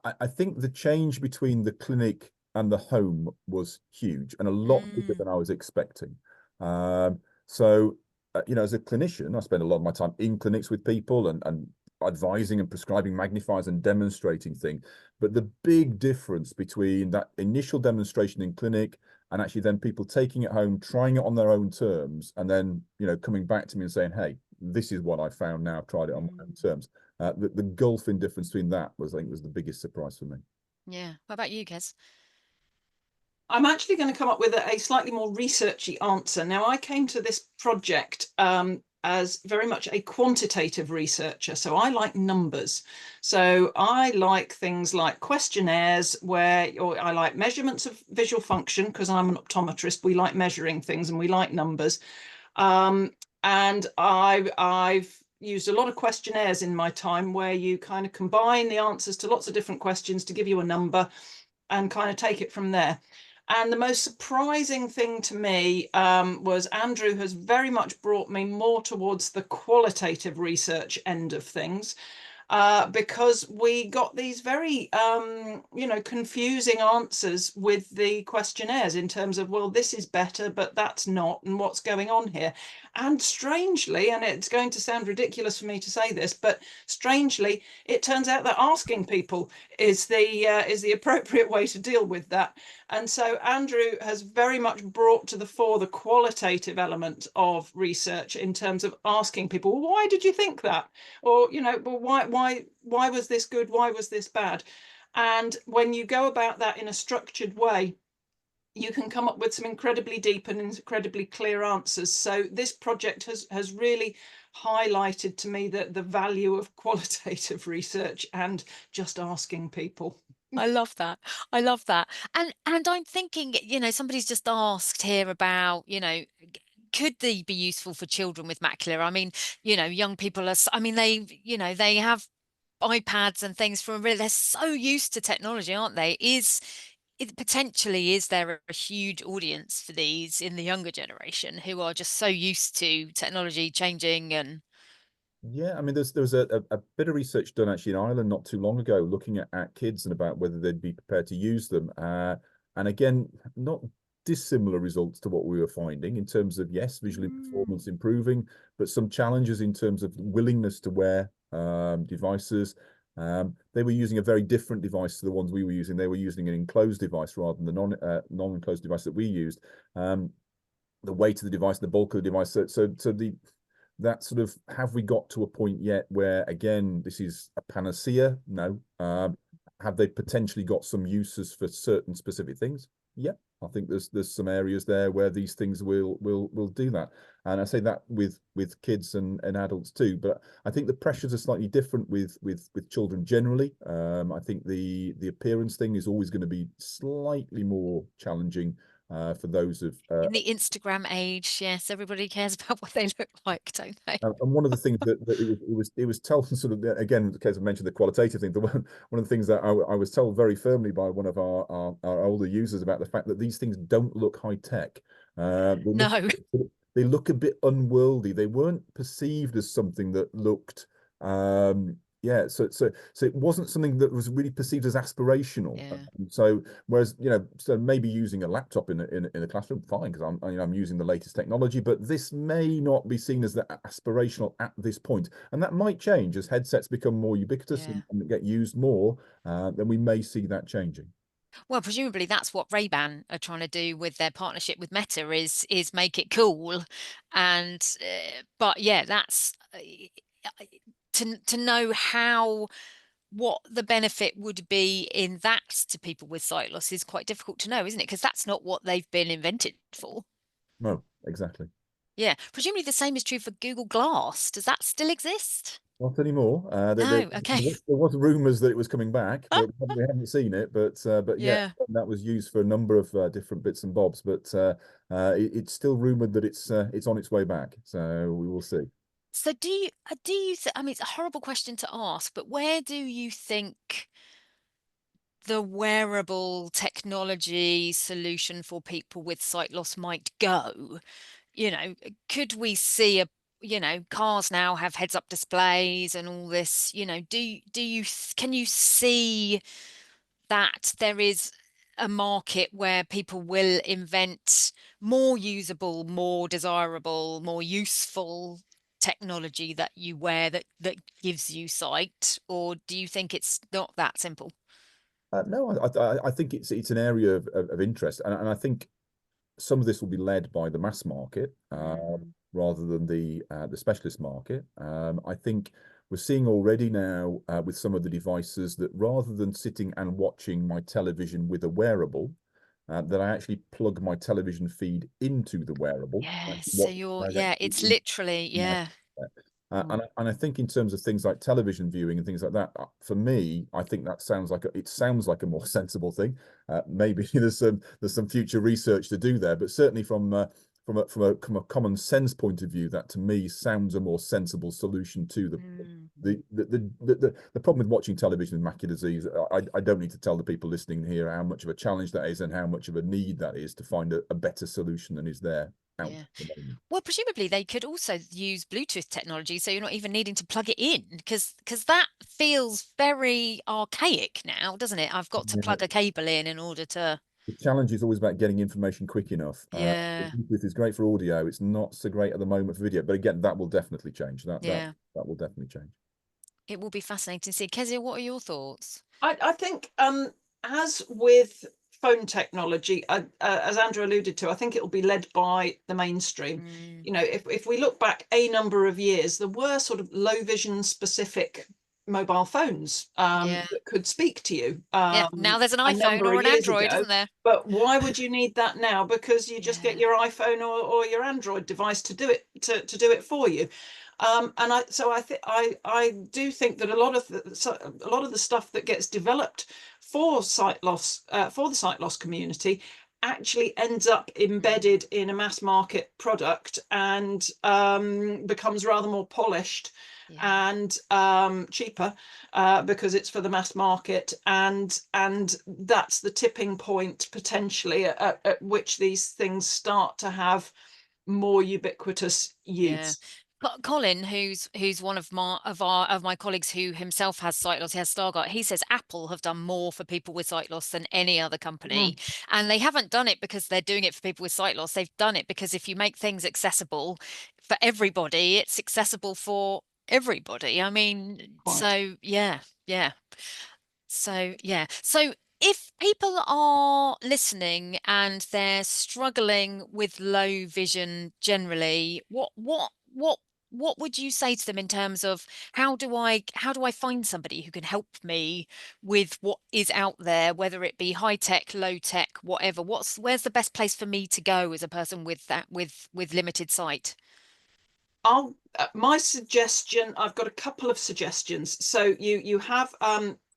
[SPEAKER 3] I think the change between the clinic and the home was huge and a lot bigger
[SPEAKER 1] Mm,
[SPEAKER 3] than I was expecting. So, as a clinician, I spend a lot of my time in clinics with people and advising and prescribing magnifiers and demonstrating things. But the big difference between that initial demonstration in clinic and actually then people taking it home, trying it on their own terms, and then, coming back to me and saying, hey, this is what I found now, I've tried it on my own terms. The gulfing difference between that was, I think, was the biggest surprise for me.
[SPEAKER 1] yeah. What about you, Kez?
[SPEAKER 2] I'm actually going to come up with a slightly more researchy answer. Now, I came to this project as very much a quantitative researcher. So I like numbers. So I like things like questionnaires or I like measurements of visual function, because I'm an optometrist. We like measuring things and we like numbers. And I've used a lot of questionnaires in my time where you kind of combine the answers to lots of different questions to give you a number. and kind of take it from there. And the most surprising thing to me was Andrew has very much brought me more towards the qualitative research end of things. Because we got these very, confusing answers with the questionnaires in terms of, well, this is better, but that's not, and what's going on here. And strangely, and it's going to sound ridiculous for me to say this, but strangely, it turns out that asking people is the appropriate way to deal with that. And so Andrew has very much brought to the fore the qualitative element of research in terms of asking people, well, why did you think that? Or, well, why was this good? Why was this bad? And when you go about that in a structured way, you can come up with some incredibly deep and incredibly clear answers. So this project has really highlighted to me the value of qualitative research and just asking people.
[SPEAKER 1] I love that. I love that. And I'm thinking, somebody's just asked here about, could they be useful for children with macular? I mean, young people are, I mean, they have iPads and things from really, they're so used to technology, aren't they? Is there a huge audience for these in the younger generation who are just so used to technology changing? And
[SPEAKER 3] Yeah, I mean, there was a bit of research done actually in Ireland not too long ago, looking at kids and about whether they'd be prepared to use them. And again, not dissimilar results to what we were finding in terms of, yes, visually performance improving, but some challenges in terms of willingness to wear devices. They were using a very different device to the ones we were using. They were using an enclosed device rather than the non-enclosed device that we used. The weight of the device, the bulk of the device. So that sort of, have we got to a point yet where, again, this is a panacea? No. Have they potentially got some uses for certain specific things? Yeah, I think there's some areas there where these things will do that. And I say that with kids and adults too, but I think the pressures are slightly different with children generally. I think the appearance thing is always going to be slightly more challenging for those of
[SPEAKER 1] in the Instagram age, yes, everybody cares about what they look like, don't they?
[SPEAKER 3] and one of the things that it was told, sort of, again, because I mentioned the qualitative thing, one of the things that I was told very firmly by one of our older users about the fact that these things don't look high tech.
[SPEAKER 1] No.
[SPEAKER 3] They look a bit unworldly. They weren't perceived as something that looked yeah, so it wasn't something that was really perceived as aspirational.
[SPEAKER 1] Yeah.
[SPEAKER 3] So whereas, so maybe using a laptop in a classroom, fine, because I'm using the latest technology, but this may not be seen as that aspirational at this point, and that might change as headsets become more ubiquitous and get used more. Then we may see that changing.
[SPEAKER 1] Well, presumably that's what Ray-Ban are trying to do with their partnership with Meta is make it cool, and but yeah, that's to know what the benefit would be in that to people with sight loss is quite difficult to know, isn't it? Because that's not what they've been invented for.
[SPEAKER 3] No, exactly.
[SPEAKER 1] Yeah, presumably the same is true for Google Glass. Does that still exist?
[SPEAKER 3] Not anymore.
[SPEAKER 1] No, okay.
[SPEAKER 3] There was rumours that it was coming back, but we haven't seen it. But yeah,
[SPEAKER 1] Yeah.
[SPEAKER 3] that was used for a number of different bits and bobs. But it's still rumoured that it's on its way back. So we will see.
[SPEAKER 1] So I mean, it's a horrible question to ask, but where do you think the wearable technology solution for people with sight loss might go? Could we see cars now have heads-up displays and all this, can you see that there is a market where people will invent more usable, more desirable, more useful technology that you wear that gives you sight, or do you think it's not that simple?
[SPEAKER 3] No, I think it's an area of interest, and I think some of this will be led by the mass market rather than the specialist market. I think we're seeing already now with some of the devices that rather than sitting and watching my television with a wearable, that I actually plug my television feed into the wearable.
[SPEAKER 1] Yes, so
[SPEAKER 3] Watch
[SPEAKER 1] you're, yeah,
[SPEAKER 3] directly
[SPEAKER 1] it's
[SPEAKER 3] into
[SPEAKER 1] literally,
[SPEAKER 3] my
[SPEAKER 1] yeah.
[SPEAKER 3] and I think in terms of things like television viewing and things like that, for me, I think that sounds like a more sensible thing. Maybe there's some future research to do there, but certainly from from a common sense point of view, that to me sounds a more sensible solution to the problem with watching television and macular disease. I don't need to tell the people listening here how much of a challenge that is and how much of a need that is to find a better solution than is there out
[SPEAKER 1] Yeah.
[SPEAKER 3] at the moment.
[SPEAKER 1] Well, presumably they could also use Bluetooth technology, so you're not even needing to plug it in, because that feels very archaic now, doesn't it? I've got to
[SPEAKER 3] Yeah.
[SPEAKER 1] plug a cable in order to.
[SPEAKER 3] The challenge is always about getting information quick enough.
[SPEAKER 1] Yeah.
[SPEAKER 3] Bluetooth is great for audio. It's not so great at the moment for video, but again, that will definitely change.
[SPEAKER 1] Yeah.
[SPEAKER 3] That will definitely change.
[SPEAKER 1] It will be fascinating to see. Kezia, what are your thoughts?
[SPEAKER 2] I think, as with phone technology, as Andrew alluded to, I think it will be led by the mainstream. You know, if we look back a number of years, there were sort of low vision specific mobile phones
[SPEAKER 1] Yeah.
[SPEAKER 2] that could speak to you
[SPEAKER 1] Yeah. Now there's an
[SPEAKER 2] a
[SPEAKER 1] iPhone
[SPEAKER 2] number
[SPEAKER 1] or
[SPEAKER 2] of
[SPEAKER 1] an
[SPEAKER 2] years
[SPEAKER 1] Android,
[SPEAKER 2] ago.
[SPEAKER 1] isn't there?
[SPEAKER 2] But why would you need that now? Because you just get
[SPEAKER 1] Yeah.
[SPEAKER 2] your iPhone or your Android device to do it to do it for you. And I do think that a lot of the stuff that gets developed for sight loss for the sight loss community actually ends up embedded in a mass market product and becomes rather more polished
[SPEAKER 1] Yeah.
[SPEAKER 2] and cheaper because it's for the mass market, and that's the tipping point potentially at which these things start to have more ubiquitous
[SPEAKER 1] Yeah.
[SPEAKER 2] use.
[SPEAKER 1] Colin, who's one of my colleagues who himself has sight loss, he has Stargardt. He says Apple have done more for people with sight loss than any other company, and they haven't done it because they're doing it for people with sight loss. They've done it because if you make things accessible for everybody, it's accessible for everybody. I mean,
[SPEAKER 2] Quite.
[SPEAKER 1] so yeah, yeah. So yeah. So if people are listening and they're struggling with low vision generally, what would you say to them in terms of how do I find somebody who can help me with what is out there, whether it be high tech, low tech, whatever? Where's the best place for me to go as a person with that with limited sight?
[SPEAKER 2] My suggestion, I've got a couple of suggestions. So you have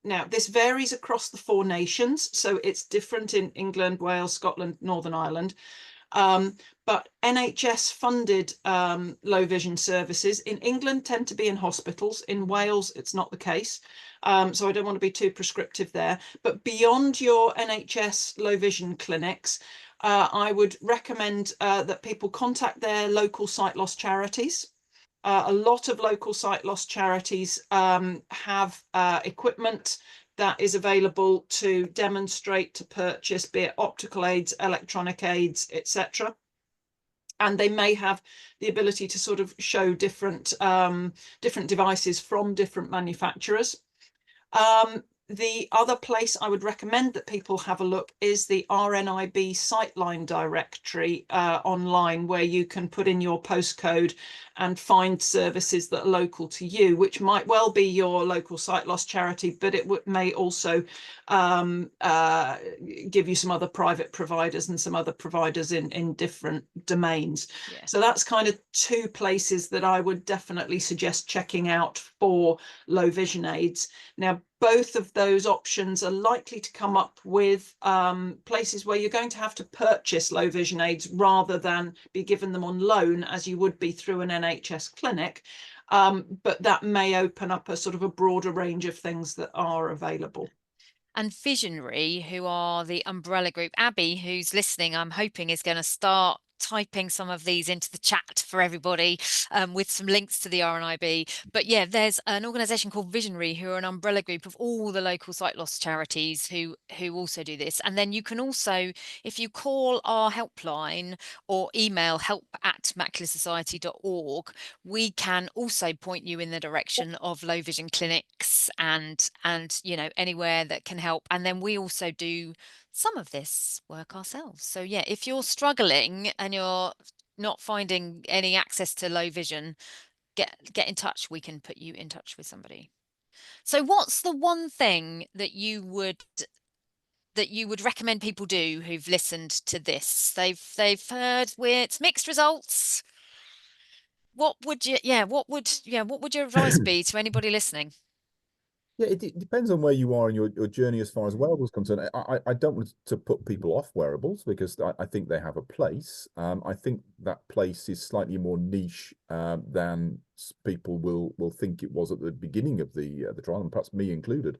[SPEAKER 2] now this varies across the four nations, so it's different in England, Wales, Scotland, Northern Ireland. But NHS funded low vision services in England tend to be in hospitals. In Wales, it's not the case. So I don't want to be too prescriptive there. But beyond your NHS low vision clinics, I would recommend that people contact their local sight loss charities. A lot of local sight loss charities have equipment that is available to demonstrate, to purchase, be it optical aids, electronic aids, etc. And they may have the ability to sort of show different devices from different manufacturers. The other place I would recommend that people have a look is the RNIB Sightline directory online, where you can put in your postcode and find services that are local to you, which might well be your local sight loss charity, but it may also give you some other private providers and some other providers in different domains.
[SPEAKER 1] Yeah.
[SPEAKER 2] So that's kind of two places that I would definitely suggest checking out for low vision aids. Now, both of those options are likely to come up with places where you're going to have to purchase low vision aids rather than be given them on loan as you would be through an NHS clinic. But that may open up a sort of a broader range of things that are available.
[SPEAKER 1] And Visionary, who are the umbrella group. Abby, who's listening, I'm hoping is going to start typing some of these into the chat for everybody with some links to the RNIB. But yeah, there's an organisation called Visionary, who are an umbrella group of all the local sight loss charities who also do this. And then you can also, if you call our helpline or email help@macularsociety.org, we can also point you in the direction of low vision clinics and anywhere that can help. And then we also do some of this work ourselves. So yeah, if you're struggling and you're not finding any access to low vision, get in touch. We can put you in touch with somebody. So what's the one thing that you would recommend people do who've listened to this? They've heard it's mixed results. What would your advice be to anybody listening?
[SPEAKER 3] Yeah, it depends on where you are in your journey as far as wearables concerned. I don't want to put people off wearables because I think they have a place. I think that place is slightly more niche than people will think it was at the beginning of the trial, and perhaps me included.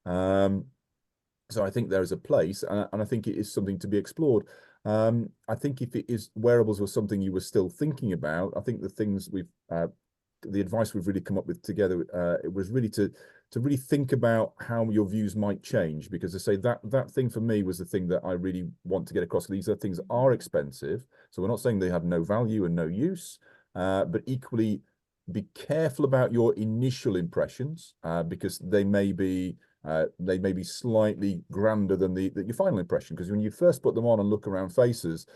[SPEAKER 3] So I think there is a place, and I think it is something to be explored. I think if it is wearables was something you were still thinking about, I think the things the advice we've really come up with together, it was really to really think about how your views might change, because I say that thing for me was the thing that I really want to get across. These are things are expensive, so we're not saying they have no value and no use, but equally be careful about your initial impressions, because they may be slightly grander than your final impression, because when you first put them on and look around faces,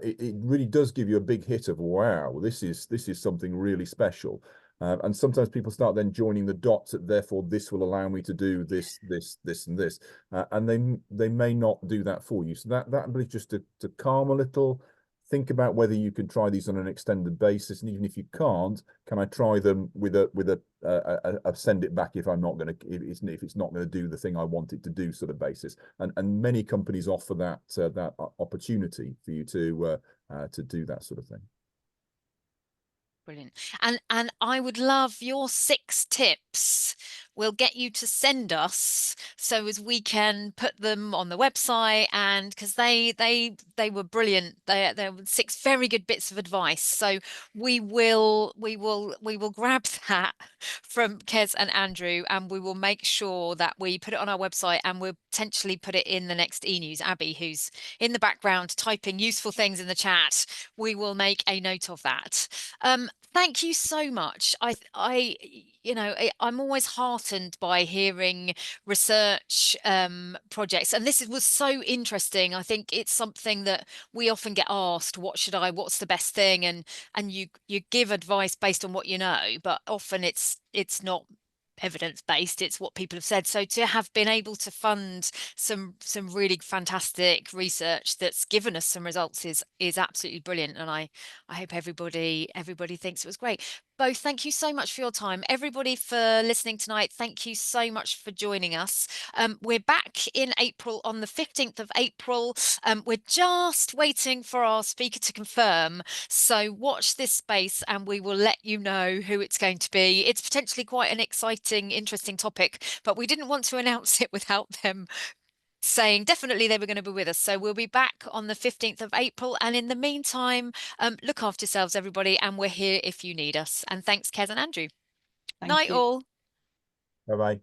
[SPEAKER 3] it really does give you a big hit of, wow, this is something really special. And sometimes people start then joining the dots that therefore this will allow me to do this, and this, and they may not do that for you. So that ability just to calm a little, think about whether you can try these on an extended basis, and even if you can't, can I try them with a send it back if I'm not going to, if it's not going to do the thing I want it to do sort of basis. And many companies offer that opportunity for you to do that sort of thing.
[SPEAKER 1] Brilliant. And I would love your 6 tips. We'll get you to send us so as we can put them on the website, and because they were brilliant. They were 6 very good bits of advice. So we will grab that from Kez and Andrew, and we will make sure that we put it on our website, and we'll potentially put it in the next e-news. Abby, who's in the background typing useful things in the chat, we will make a note of that. Thank you so much. I'm always heartened by hearing research projects, and this was so interesting. I think it's something that we often get asked, what's the best thing? And you give advice based on what you know, but often it's not evidence-based, it's what people have said. So to have been able to fund some really fantastic research that's given us some results is absolutely brilliant, and I hope everybody thinks it was great. Both, thank you so much for your time. Everybody for listening tonight, thank you so much for joining us. We're back in April on the 15th of April. We're just waiting for our speaker to confirm, so watch this space and we will let you know who it's going to be. It's potentially quite an exciting, interesting topic, but we didn't want to announce it without them saying definitely they were going to be with us. So we'll be back on the 15th of April. And in the meantime, look after yourselves, everybody. And we're here if you need us. And thanks, Kez and Andrew.
[SPEAKER 2] Thank
[SPEAKER 1] Night
[SPEAKER 2] you.
[SPEAKER 1] all.
[SPEAKER 3] Bye bye.